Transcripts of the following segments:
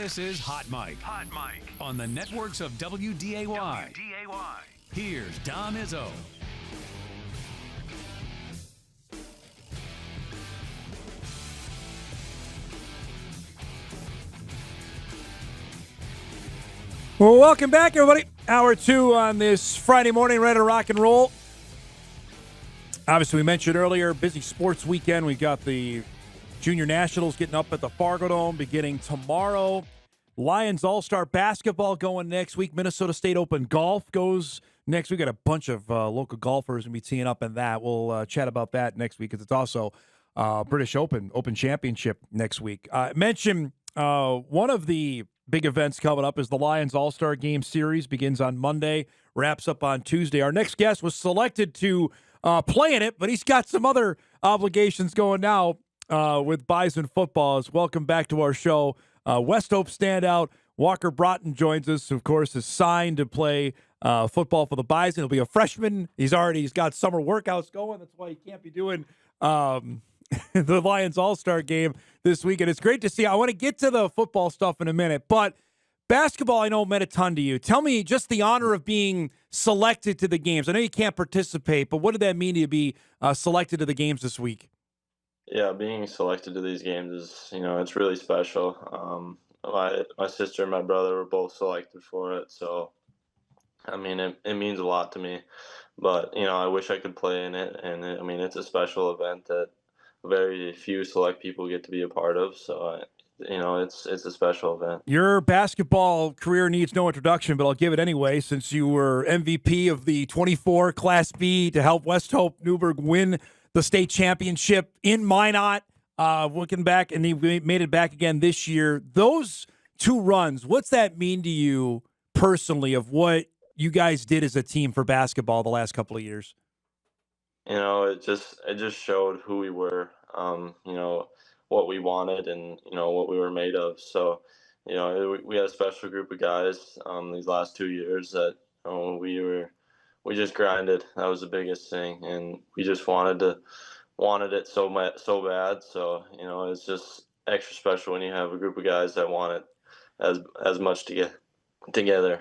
This is Hot Mike. Hot Mike. On the networks of WDAY. Here's Dom Izzo. Well, welcome back, everybody. Hour 2 on this Friday morning, ready to rock and roll. Obviously, we mentioned earlier, busy sports weekend. We've got the Junior Nationals getting up at the Fargo Dome beginning tomorrow. Lions All-Star Basketball going next week. Minnesota State Open Golf goes next week. Got a bunch of local golfers going to be teeing up in that. We'll chat about that next week because it's also British Open Championship next week. Mention one of the big events coming up is the Lions All-Star Game Series. Begins on Monday, wraps up on Tuesday. Our next guest was selected to play in it, but he's got some other obligations going now with Bison football. Welcome back to our show. Westhope standout Walker Braaten joins us, who, of course, is signed to play football for the Bison. He'll be a freshman. He's got summer workouts going. That's why he can't be doing the Lions All-Star Game this week. And it's great to see. I want to get to the football stuff in a minute, but basketball, I know, meant a ton to you. Tell me just the honor of being selected to the games. I know you can't participate, but what did that mean to be selected to the games this week? Yeah, being selected to these games is, it's really special. My sister and my brother were both selected for it, so I mean, it means a lot to me. But I wish I could play in it, and it's a special event that very few select people get to be a part of. So it's a special event. Your basketball career needs no introduction, but I'll give it anyway, since you were MVP of the 24 Class B to help Westhope Newburgh win the state championship in Minot. Looking back, and he made it back again this year. Those two runs, what's that mean to you personally of what you guys did as a team for basketball the last couple of years? It just showed who we were, what we wanted, and what we were made of. So, we had a special group of guys these last 2 years that we just grinded. That was the biggest thing, and we just wanted it so bad. So it's just extra special when you have a group of guys that want it as much to get together.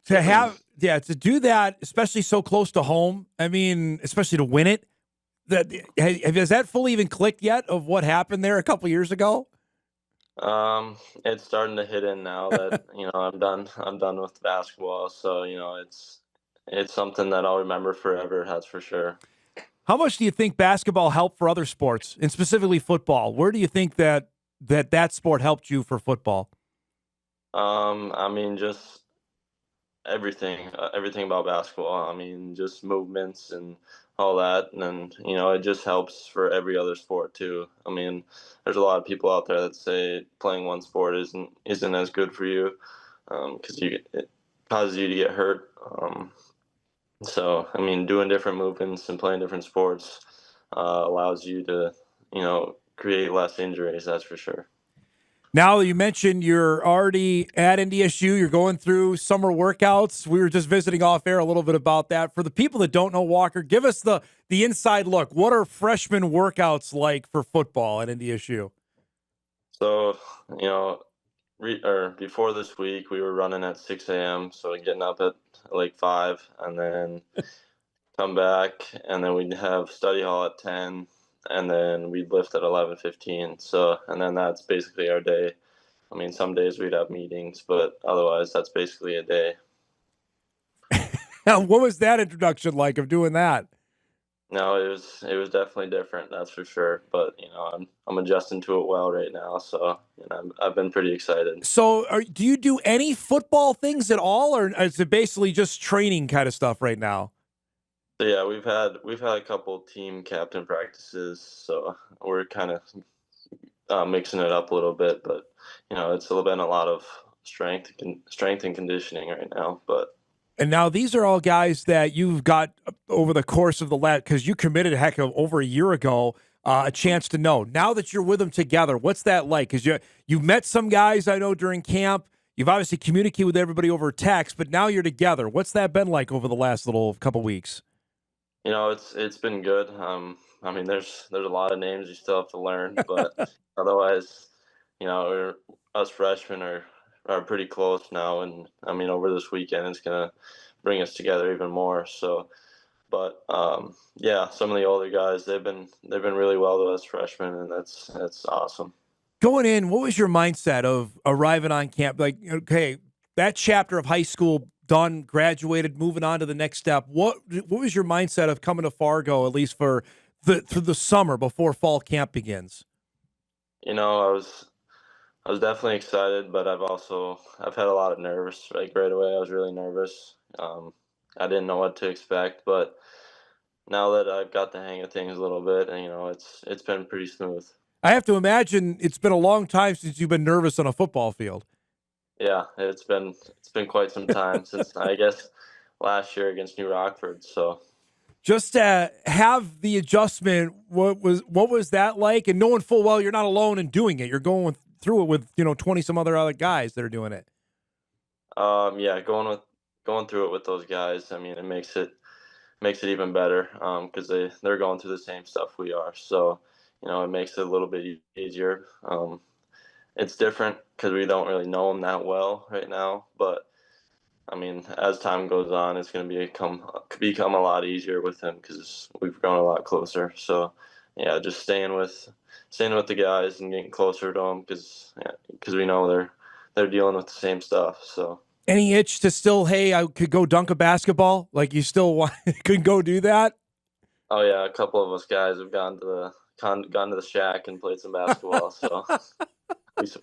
To do that, especially so close to home. I mean, especially to win it. Has that fully even clicked yet of what happened there a couple years ago? It's starting to hit in now that I'm done with basketball. So it's something that I'll remember forever. That's for sure. How much do you think basketball helped for other sports, and specifically football? Where do you think that sport helped you for football? Just everything about basketball. Just movements and all that, and then it just helps for every other sport too. There's a lot of people out there that say playing one sport isn't as good for you because it causes you to get hurt. So doing different movements and playing different sports allows you to create less injuries. That's for sure. Now, you mentioned you're already at NDSU. You're going through summer workouts. We were just visiting off air a little bit about that. For the people that don't know, Walker, give us the inside look. What are freshman workouts like for football at NDSU? So, before this week, we were running at 6 a.m. So getting up at like 5, and then come back, and then we'd have study hall at 10. And then we'd lift at 11:15. So, and then that's basically our day. Some days we'd have meetings, but otherwise that's basically a day. Now, what was that introduction like of doing that? No, it was definitely different, that's for sure. But I'm adjusting to it well right now, so I've been pretty excited. So, do you do any football things at all, or is it basically just training kind of stuff right now? So yeah, we've had a couple team captain practices, so we're kind of mixing it up a little bit. But it's still been a lot of strength and conditioning right now. And now these are all guys that you've got over the course of the last, because you committed over a year ago, a chance to know. Now that you're with them together, what's that like? Because you've met some guys I know during camp. You've obviously communicated with everybody over text, but now you're together. What's that been like over the last little couple weeks? It's been good. There's a lot of names you still have to learn, but otherwise, us freshmen are pretty close now, and I mean over this weekend it's gonna bring us together even more. So, but yeah, some of the older guys they've been really well to us freshmen, and that's awesome. Going in, what was your mindset of arriving on camp? Like, okay, that chapter of high school done, graduated, moving on to the next step. What was your mindset of coming to Fargo, at least for the summer before fall camp begins? You know, I was definitely excited, but I've had a lot of nerves. Like right away, I was really nervous. I didn't know what to expect, but now that I've got the hang of things a little bit, and it's been pretty smooth. I have to imagine it's been a long time since you've been nervous on a football field. Yeah, it's been quite some time since I guess last year against New Rockford. So Just to have the adjustment, what was that like? And knowing full well you're not alone in doing it. You're going through it with 20 some other guys that are doing it. yeah, going through it with those guys, I mean, it makes it even better because they're going through the same stuff we are. So it makes it a little bit easier. It's different because we don't really know them that well right now, but I mean, as time goes on, it's going to become a lot easier with him because we've grown a lot closer. So, yeah, just staying with the guys and getting closer to them because we know they're dealing with the same stuff. So, Any itch to still, hey, I could go dunk a basketball? Like you still could go do that? oh yeah, a couple of us guys have gone to the shack and played some basketball. So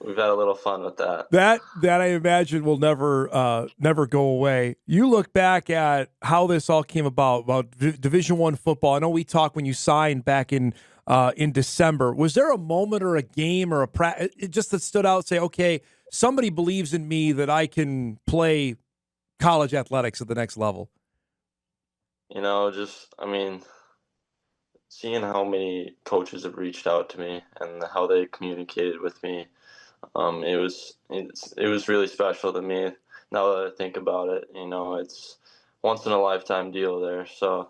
we've had a little fun with that. That I imagine will never go away. You look back at how this all came about Division One football. I know we talked when you signed back in December. Was there a moment or a game or it just that stood out? Say, okay, somebody believes in me that I can play college athletics at the next level. I mean, seeing how many coaches have reached out to me and how they communicated with me, it was really special to me. Now that I think about it, it's once in a lifetime deal there. So,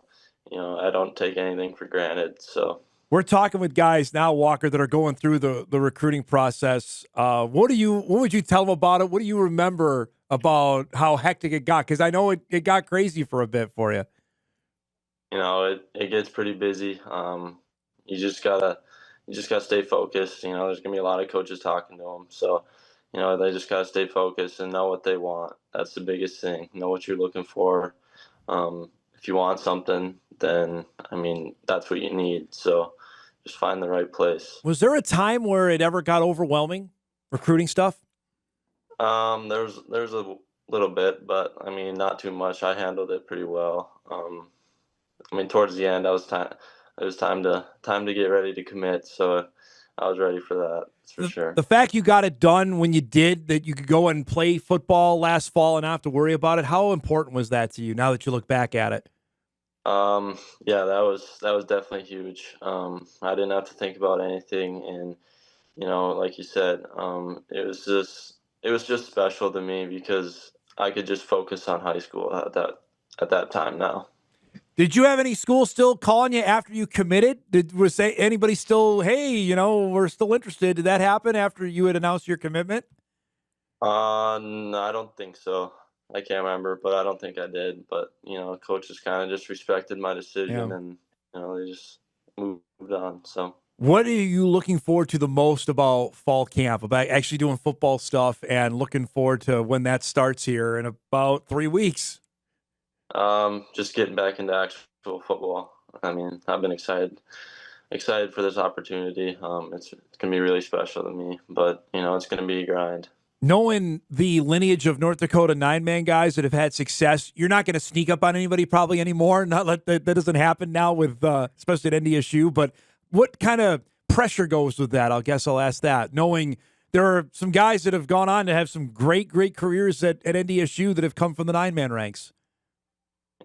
I don't take anything for granted. So, We're talking with guys now, Walker, that are going through the recruiting process. What would you tell them about it? What do you remember about how hectic it got? Because I know it got crazy for a bit for you. it gets pretty busy. You just gotta stay focused. There's gonna be a lot of coaches talking to them, so they just gotta stay focused and know what they want. That's the biggest thing. Know what you're looking for. If you want something, then I mean that's what you need. So just find the right place. Was there a time where it ever got overwhelming, recruiting stuff? There's a little bit, but I mean not too much. I handled it pretty well. I mean towards the end, it was time to get ready to commit. So I was ready for that. That's for sure. The fact you got it done when you did, that you could go and play football last fall and not have to worry about it, how important was that to you now that you look back at it? Yeah, that was definitely huge. I didn't have to think about anything, and like you said, it was just special to me because I could just focus on high school at that time now. Did you have any school still calling you after you committed? Was anybody still, hey, we're still interested? Did that happen after you had announced your commitment? No, I don't think so. I can't remember, but I don't think I did. But coaches kind of just respected my Yeah. decision, and they just moved on. So. What are you looking forward to the most about fall camp, about actually doing football stuff and looking forward to when that starts here in about 3 weeks? Just getting back into actual football. I mean, I've been excited for this opportunity. It's gonna be really special to me, but it's gonna be a grind. Knowing the lineage of North Dakota 9-man guys that have had success, you're not going to sneak up on anybody probably anymore. Not that doesn't happen now with especially at NDSU. But what kind of pressure goes with that? I guess I'll ask that. Knowing there are some guys that have gone on to have some great careers at NDSU that have come from the 9-man ranks.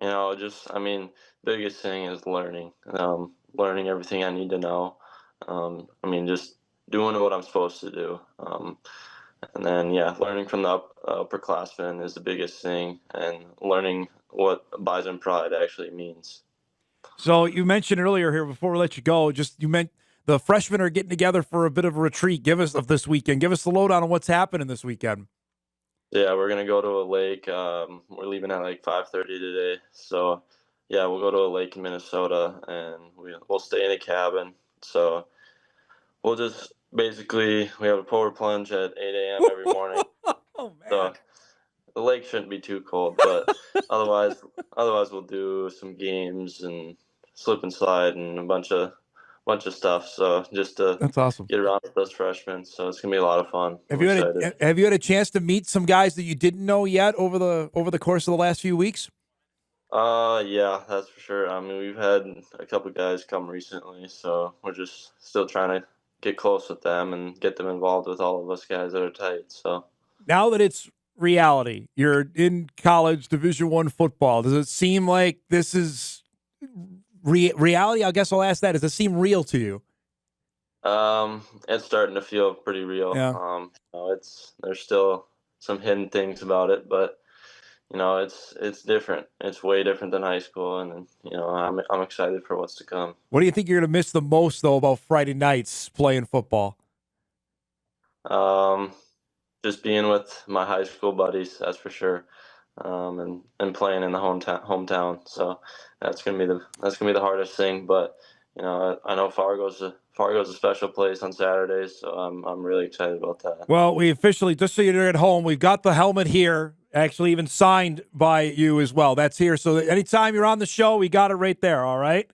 I mean, biggest thing is learning everything I need to know. I mean, just doing what I'm supposed to do. And then, yeah, learning from the upperclassmen is the biggest thing, and learning what Bison Pride actually means. So you mentioned earlier here before we let you go, just you meant the freshmen are getting together for a bit of a retreat. Give us the lowdown on what's happening this weekend. Yeah, we're gonna go to a lake. We're leaving at like 5:30 today. So, yeah, we'll go to a lake in Minnesota, and we'll stay in a cabin. So we'll just basically we have a power plunge at 8 a.m. every morning. Oh man! So the lake shouldn't be too cold, but otherwise we'll do some games and slip and slide and a bunch of stuff. So just to That's awesome. get around with those freshmen. So it's gonna be a lot of fun. Have you had a chance to meet some guys that you didn't know yet over the course of the last few weeks? Yeah, that's for sure. I mean, we've had a couple guys come recently, so we're just still trying to get close with them and get them involved with all of us guys that are tight. So now that it's reality, you're in college Division I football. Does it seem like this is reality? I guess I'll ask that. Does it seem real to you? It's starting to feel pretty real. Yeah. There's still some hidden things about it, but it's different. It's way different than high school, and I'm excited for what's to come. What do you think you're going to miss the most though about Friday nights playing football? Just being with my high school buddies, that's for sure. And playing in the hometown. So that's gonna be the hardest thing. But I know Fargo's a special place on Saturdays, so I'm really excited about that. Well, we officially, just so you're at home, we've got the helmet here, actually even signed by you as well. That's here. So anytime you're on the show, we got it right there. All right.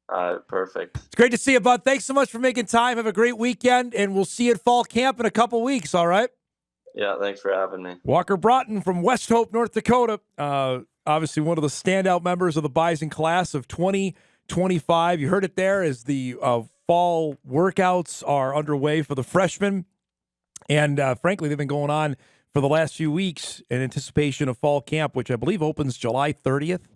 All right, perfect. It's great to see you, bud. Thanks so much for making time. Have a great weekend, and we'll see you at fall camp in a couple weeks. All right. Yeah, thanks for having me. Walker Braaten from Westhope, North Dakota. Obviously one of the standout members of the Bison class of 2025. You heard it there as the fall workouts are underway for the freshmen. And frankly, they've been going on for the last few weeks in anticipation of fall camp, which I believe opens July 30th.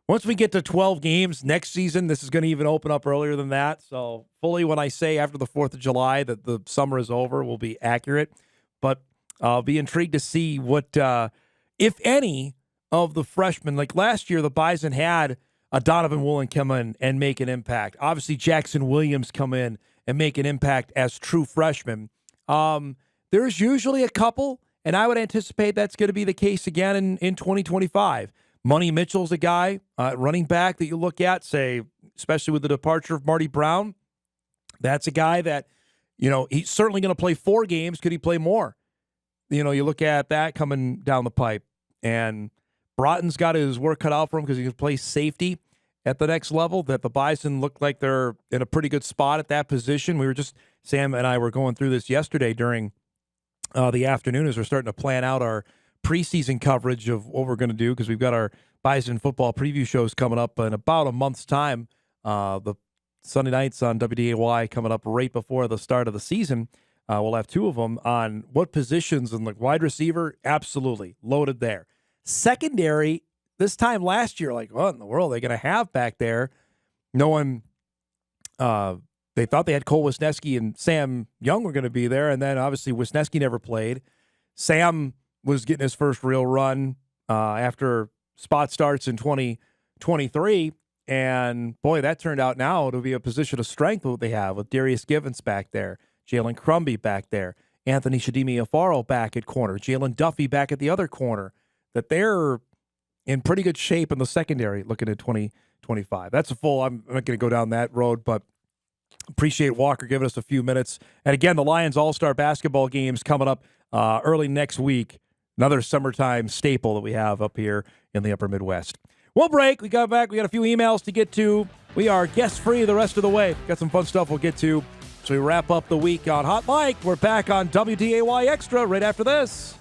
Once we get to 12 games next season, this is going to even open up earlier than that. So fully when I say after the 4th of July that the summer is over will be accurate. But I'll be intrigued to see what, if any, of the freshmen. Like last year, the Bison had a Donovan Woolen come in and make an impact. Obviously, Jackson Williams come in and make an impact as true freshmen. There's usually a couple, and I would anticipate that's going to be the case again in 2025. Money Mitchell's a guy, running back that you look at, say, especially with the departure of Marty Brown. That's a guy that, he's certainly going to play 4 games. Could he play more? You look at that coming down the pipe. And Braaten's got his work cut out for him because he can play safety at the next level, that the Bison look like they're in a pretty good spot at that position. Sam and I were going through this yesterday during the afternoon as we're starting to plan out our preseason coverage of what we're going to do, because we've got our Bison football preview shows coming up in about a month's time. The Sunday nights on WDAY coming up right before the start of the season. We'll have 2 of them on what positions, and like wide receiver, absolutely loaded there. Secondary, this time last year, like what in the world are they going to have back there? No one, they thought they had Cole Wisniewski and Sam Young were going to be there, and then obviously Wisniewski never played. Sam was getting his first real run after spot starts in 2023. And, boy, that turned out now to be a position of strength what they have with Darius Givens back there, Jalen Crumby back there, Anthony Shadimi-Afaro back at corner, Jalen Duffy back at the other corner, that they're in pretty good shape in the secondary looking at 2025. That's a full – I'm not going to go down that road, but appreciate Walker giving us a few minutes. And, again, the Lions All-Star basketball games coming up early next week. Another summertime staple that we have up here in the upper Midwest. We'll break. We got back. We got a few emails to get to. We are guest-free the rest of the way. Got some fun stuff we'll get to. So we wrap up the week on Hot Mic. We're back on WDAY Extra right after this.